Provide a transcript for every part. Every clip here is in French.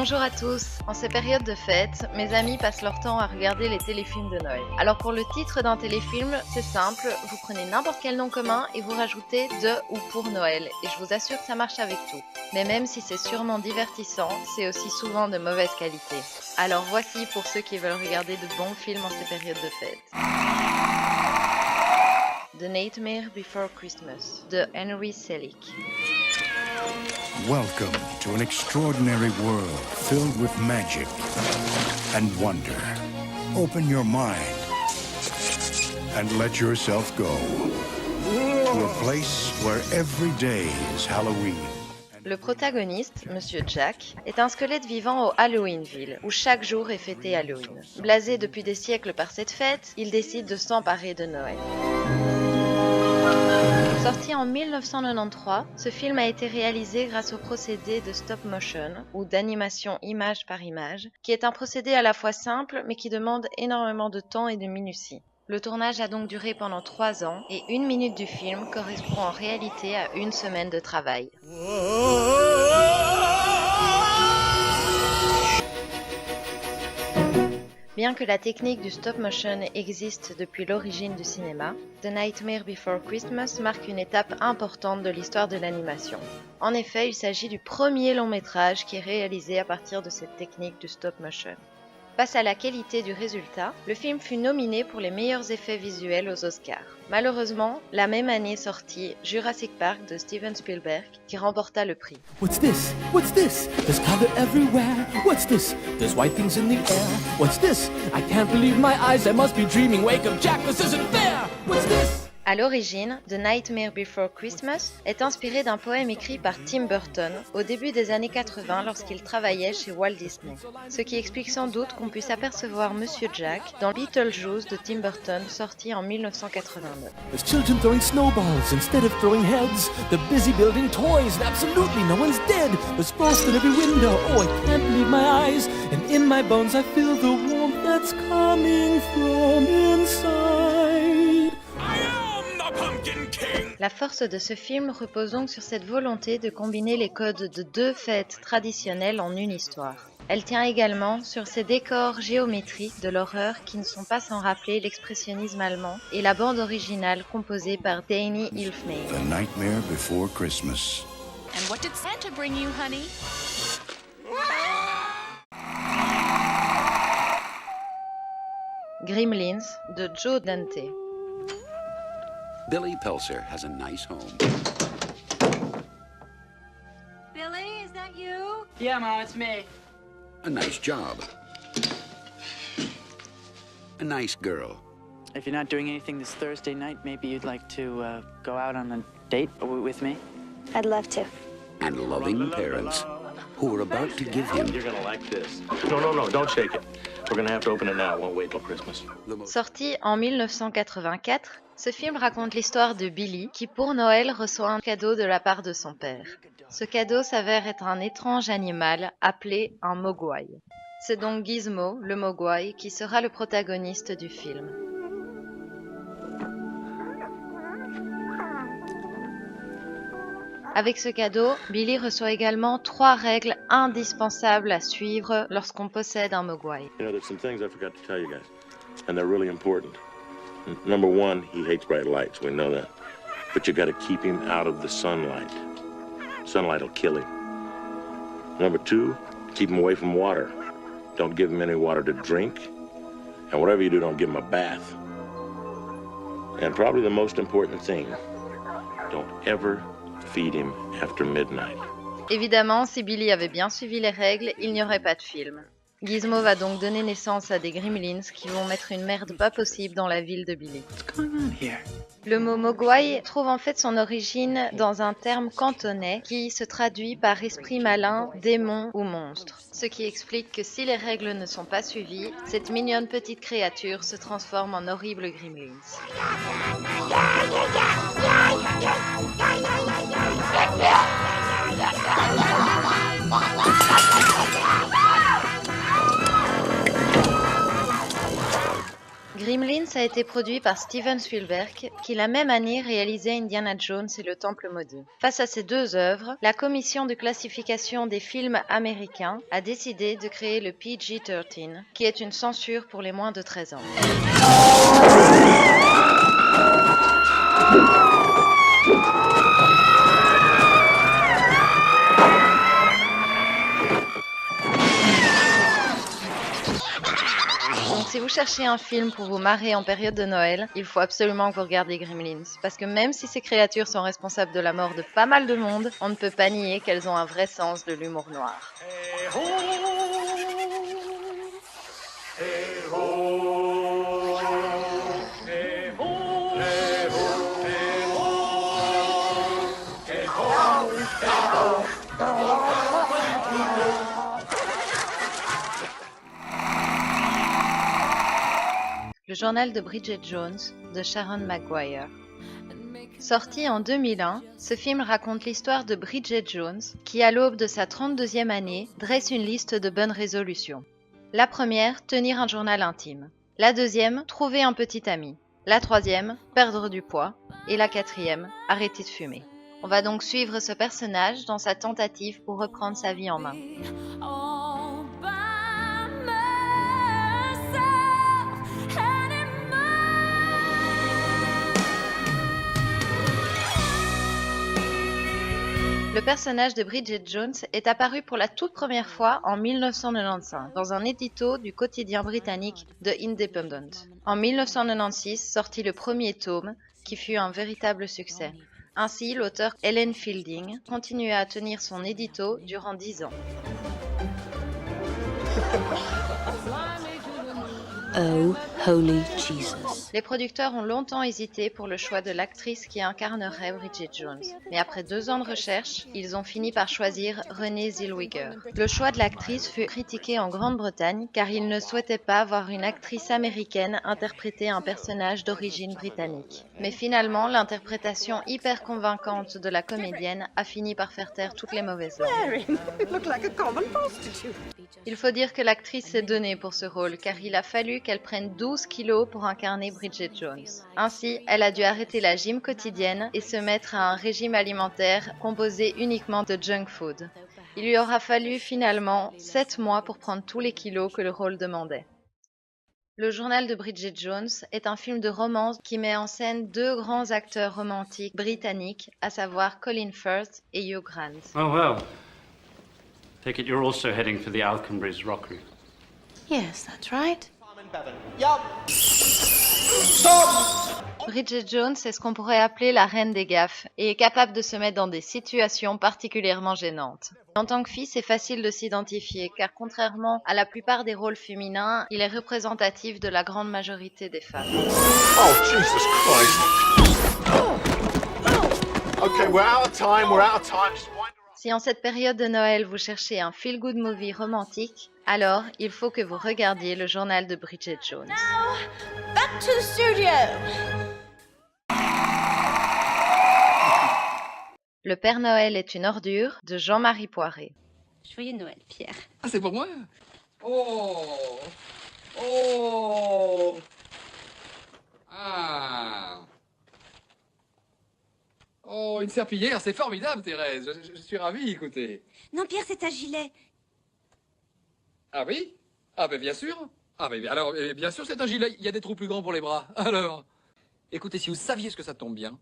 Bonjour à tous. En ces périodes de fête, mes amis passent leur temps à regarder les téléfilms de Noël. Alors pour le titre d'un téléfilm, c'est simple, vous prenez n'importe quel nom commun et vous rajoutez de ou pour Noël. Et je vous assure que ça marche avec tout. Mais même si c'est sûrement divertissant, c'est aussi souvent de mauvaise qualité. Alors voici pour ceux qui veulent regarder de bons films en ces périodes de fête. The Nightmare Before Christmas de Henry Selick. Welcome to an extraordinary world filled with magic and wonder. Open your mind and let yourself go to a place where every day is Halloween. Le protagoniste, Monsieur Jack, est un squelette vivant au Halloweenville, où chaque jour est fêté Halloween. Blasé depuis des siècles par cette fête, il décide de s'emparer de Noël. Sorti en 1993, ce film a été réalisé grâce au procédé de stop motion, ou d'animation image par image, qui est un procédé à la fois simple, mais qui demande énormément de temps et de minutie. Le tournage a donc duré pendant 3 ans, et 1 minute du film correspond en réalité à 1 semaine de travail. Bien que la technique du stop motion existe depuis l'origine du cinéma, The Nightmare Before Christmas marque une étape importante de l'histoire de l'animation. En effet, il s'agit du premier long métrage qui est réalisé à partir de cette technique du stop motion. Face à la qualité du résultat, le film fut nominé pour les meilleurs effets visuels aux Oscars. Malheureusement, la même année sortit Jurassic Park de Steven Spielberg qui remporta le prix. What's this? What's this? There's color everywhere. What's this? There's white things in the air. What's this? I can't believe my eyes. I must be dreaming. Wake up, Jack. This isn't fair. What's this? À l'origine, The Nightmare Before Christmas est inspiré d'un poème écrit par Tim Burton au début des années 80 lorsqu'il travaillait chez Walt Disney. Ce qui explique sans doute qu'on puisse apercevoir Monsieur Jack dans Beetlejuice de Tim Burton sorti en 1989. There's children throwing snowballs instead of throwing heads. They're busy building toys and absolutely no one's dead. There's frost in every window. Oh, I can't believe my eyes. And in my bones I feel the warmth that's coming from inside. La force de ce film repose donc sur cette volonté de combiner les codes de 2 fêtes traditionnelles en une histoire. Elle tient également sur ces décors géométriques de l'horreur qui ne sont pas sans rappeler l'expressionnisme allemand et la bande originale composée par Danny Elfman. The Nightmare Before Christmas. And what did Santa bring you, honey? Gremlins de Joe Dante. Billy Pelser has a nice home. Billy, is that you? Yeah, Mom, it's me. A nice job. A nice girl. If you're not doing anything this Thursday night, maybe you'd like to go out on a date with me? I'd love to. And loving parents who are about to give him You're gonna like this. No, don't shake it. We're gonna have to open it now. It won't wait till Christmas. Sorti en 1984, ce film raconte l'histoire de Billy qui pour Noël reçoit un cadeau de la part de son père. Ce cadeau s'avère être un étrange animal appelé un mogwai. C'est donc Gizmo, le mogwai, qui sera le protagoniste du film. Avec ce cadeau, Billy reçoit également 3 règles indispensables à suivre lorsqu'on possède un mogwai. You know, there's some things I forgot to tell you guys, and they're really important. Number 1, he hates bright lights. We know that. But you got to keep him out of the sunlight. Sunlight will kill him. Number 2, keep him away from water. Don't give him any water to drink. And whatever you do, don't give him a bath. And probably the most important thing, don't ever feed him after midnight. Évidemment, si Billy avait bien suivi les règles, il n'y aurait pas de film. Gizmo va donc donner naissance à des gremlins qui vont mettre une merde pas possible dans la ville de Billy. Le mot mogwai trouve en fait son origine dans un terme cantonais qui se traduit par esprit malin, démon ou monstre. Ce qui explique que si les règles ne sont pas suivies, cette mignonne petite créature se transforme en horrible gremlins. Gremlins a été produit par Steven Spielberg, qui la même année réalisait Indiana Jones et le Temple maudit. Face à ces deux œuvres, la commission de classification des films américains a décidé de créer le PG-13, qui est une censure pour les moins de 13 ans. Donc si vous cherchez un film pour vous marrer en période de Noël, il faut absolument que vous regardiez Gremlins. Parce que même si ces créatures sont responsables de la mort de pas mal de monde, on ne peut pas nier qu'elles ont un vrai sens de l'humour noir. Le journal de Bridget Jones de Sharon Maguire. Sorti en 2001, ce film raconte l'histoire de Bridget Jones qui, à l'aube de sa 32e année, dresse une liste de bonnes résolutions. La première, tenir un journal intime. La deuxième, trouver un petit ami. La troisième, perdre du poids. Et la quatrième, arrêter de fumer. On va donc suivre ce personnage dans sa tentative pour reprendre sa vie en main. Le personnage de Bridget Jones est apparu pour la toute première fois en 1995 dans un édito du quotidien britannique The Independent. En 1996 sortit le premier tome qui fut un véritable succès. Ainsi, l'auteur Helen Fielding continua à tenir son édito durant 10 ans. Oh, holy Jesus. Les producteurs ont longtemps hésité pour le choix de l'actrice qui incarnerait Bridget Jones. Mais après 2 ans de recherche, ils ont fini par choisir Renée Zellweger. Le choix de l'actrice fut critiqué en Grande-Bretagne car ils ne souhaitaient pas voir une actrice américaine interpréter un personnage d'origine britannique. Mais finalement, l'interprétation hyper convaincante de la comédienne a fini par faire taire toutes les mauvaises langues. Il faut dire que l'actrice s'est donnée pour ce rôle car il a fallu qu'elle prenne 12 kilos pour incarner Bridget Jones. Ainsi, elle a dû arrêter la gym quotidienne et se mettre à un régime alimentaire composé uniquement de junk food. Il lui aura fallu finalement 7 mois pour prendre tous les kilos que le rôle demandait. Le journal de Bridget Jones est un film de romance qui met en scène 2 grands acteurs romantiques britanniques, à savoir Colin Firth et Hugh Grant. Oh well. Take it you're also heading for the Alconbury's Rockery. Yes, that's right. Bridget Jones est ce qu'on pourrait appeler la reine des gaffes et est capable de se mettre dans des situations particulièrement gênantes. En tant que fille, c'est facile de s'identifier car contrairement à la plupart des rôles féminins, il est représentatif de la grande majorité des femmes. Oh, Jesus Christ. Okay, we're out of time. Si en cette période de Noël vous cherchez un feel-good movie romantique, alors il faut que vous regardiez le journal de Bridget Jones. Now, back to the studio. Le Père Noël est une ordure de Jean-Marie Poiré. Joyeux Noël, Pierre. Ah, c'est pour moi? Oh! Oh! Ah! Oh, une serpillière, c'est formidable, Thérèse. Je suis ravi, écoutez. Non, Pierre, c'est un gilet. Ah oui? Ah ben bien sûr. Ah ben alors, bien sûr, c'est un gilet. Il y a des trous plus grands pour les bras. Alors, écoutez, si vous saviez ce que ça tombe bien,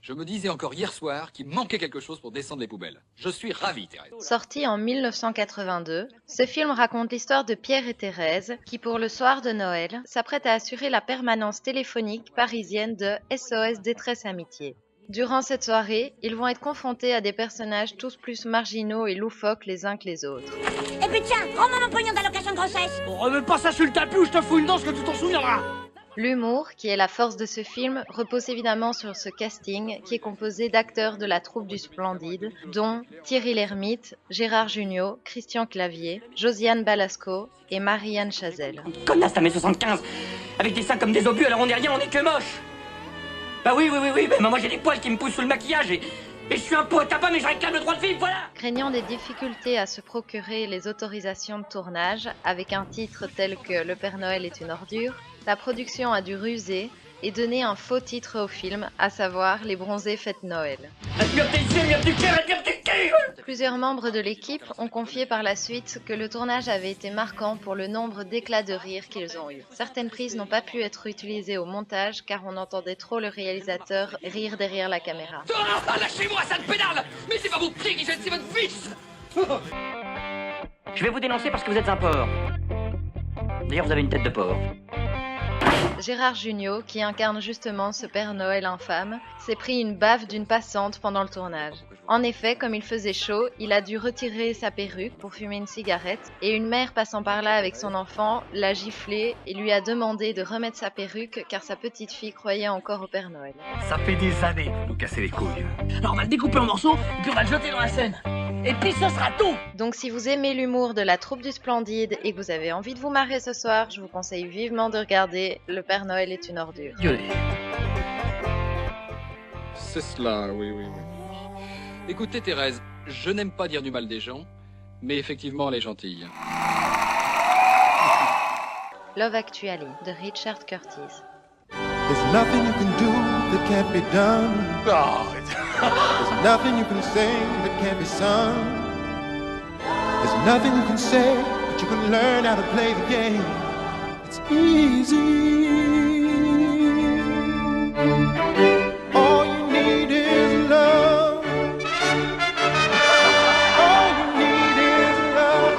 je me disais encore hier soir qu'il manquait quelque chose pour descendre les poubelles. Je suis ravi, Thérèse. Sorti en 1982, ce film raconte l'histoire de Pierre et Thérèse qui, pour le soir de Noël, s'apprêtent à assurer la permanence téléphonique parisienne de SOS Détresse Amitié. Durant cette soirée, ils vont être confrontés à des personnages tous plus marginaux et loufoques les uns que les autres. Et puis tiens, rends-moi mon pognon d'allocation de grossesse. Remets pas ça sur le tapis ou je te fous une danse que tu t'en souviendras. L'humour, qui est la force de ce film, repose évidemment sur ce casting qui est composé d'acteurs de la troupe du Splendide, dont Thierry Lhermitte, Gérard Jugnot, Christian Clavier, Josiane Balasco et Marianne Chazelle. Connasse, t'as mes 75, avec des seins comme des obus, alors on est rien, on est que moche. Bah oui, bah moi j'ai des poils qui me poussent sous le maquillage et Et je suis un poète à pas, mais je réclame le droit de vivre, voilà. Craignant des difficultés à se procurer les autorisations de tournage, avec un titre tel que Le Père Noël est une ordure, la production a dû ruser et donner un faux titre au film, à savoir Les Bronzés fêtent Noël. Plusieurs membres de l'équipe ont confié par la suite que le tournage avait été marquant pour le nombre d'éclats de rire qu'ils ont eu. Certaines prises n'ont pas pu être utilisées au montage car on entendait trop le réalisateur rire derrière la caméra. Lâchez-moi, sale pédale! Mais c'est pas vos pieds qui jettent, c'est votre fils! Je vais vous dénoncer parce que vous êtes un porc. D'ailleurs, vous avez une tête de porc. Gérard Jugnot, qui incarne justement ce Père Noël infâme, s'est pris une baffe d'une passante pendant le tournage. En effet, comme il faisait chaud, il a dû retirer sa perruque pour fumer une cigarette et une mère passant par là avec son enfant l'a giflé et lui a demandé de remettre sa perruque car sa petite fille croyait encore au Père Noël. Ça fait des années que vous nous cassez les couilles. Alors on va le découper en morceaux et puis on va le jeter dans la Seine. Et puis ce sera tout. Donc si vous aimez l'humour de la troupe du Splendide et que vous avez envie de vous marrer ce soir, je vous conseille vivement de regarder Le Père Noël est une ordure. C'est cela, oui. Écoutez Thérèse, je n'aime pas dire du mal des gens, mais effectivement elle est gentille. Love Actually de Richard Curtis. There's nothing you can do that can't be done. There's nothing you can say that can't be sung. There's nothing you can say, but you can learn how to play the game. It's easy. All you need is love. All you need is love.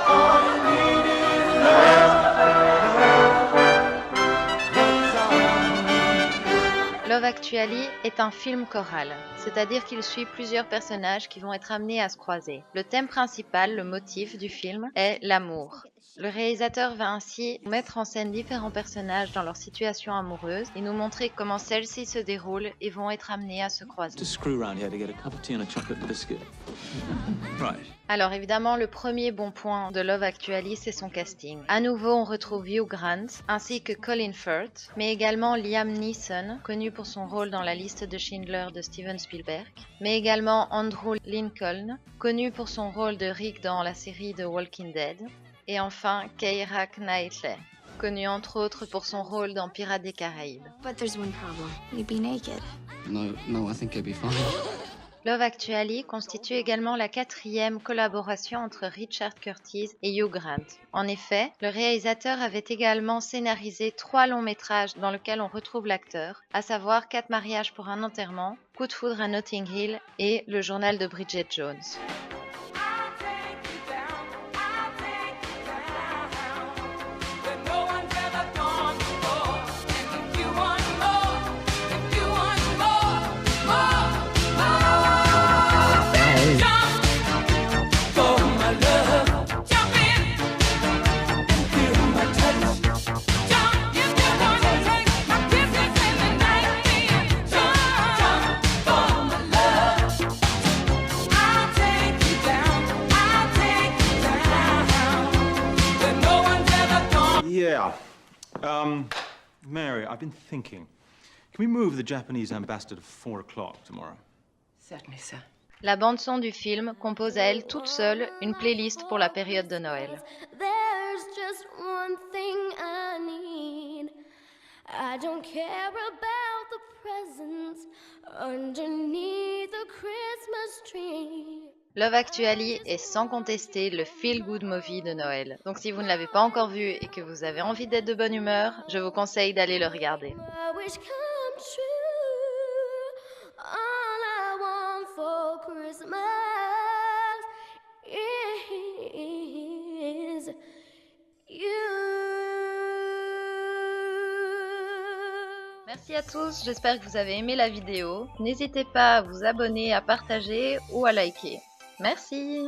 All you need is love. Love Actually est un film choral, c'est-à-dire qu'il suit plusieurs personnages qui vont être amenés à se croiser. Le thème principal, le motif du film, est l'amour. Le réalisateur va ainsi mettre en scène différents personnages dans leur situation amoureuse et nous montrer comment celles-ci se déroulent et vont être amenées à se croiser. Alors évidemment, le premier bon point de Love Actually, c'est son casting. À nouveau, on retrouve Hugh Grant, ainsi que Colin Firth, mais également Liam Neeson, connu pour son rôle dans La liste de Schindler de Steven Spielberg, mais également Andrew Lincoln, connu pour son rôle de Rick dans la série The Walking Dead, et enfin Keira Knightley, connu entre autres pour son rôle dans Pirates des Caraïbes. But there's one problem. You'd be naked. No, I think I'd be fine. Love Actually constitue également la 4e collaboration entre Richard Curtis et Hugh Grant. En effet, le réalisateur avait également scénarisé 3 longs métrages dans lesquels on retrouve l'acteur, à savoir 4 mariages pour un enterrement, Coup de foudre à Notting Hill et Le journal de Bridget Jones. Yeah. Mary, I've been thinking. Can we move the Japanese ambassador to 4 o'clock tomorrow? Certainly, sir. La bande-son du film compose à elle toute seule une playlist pour la période de Noël. There's just one thing I need. I don't care about the presents underneath the Christmas tree. Love Actually est sans contester le feel-good movie de Noël. Donc si vous ne l'avez pas encore vu et que vous avez envie d'être de bonne humeur, je vous conseille d'aller le regarder. I wish come true. All I want for Christmas is you. Merci à tous, j'espère que vous avez aimé la vidéo. N'hésitez pas à vous abonner, à partager ou à liker. Merci.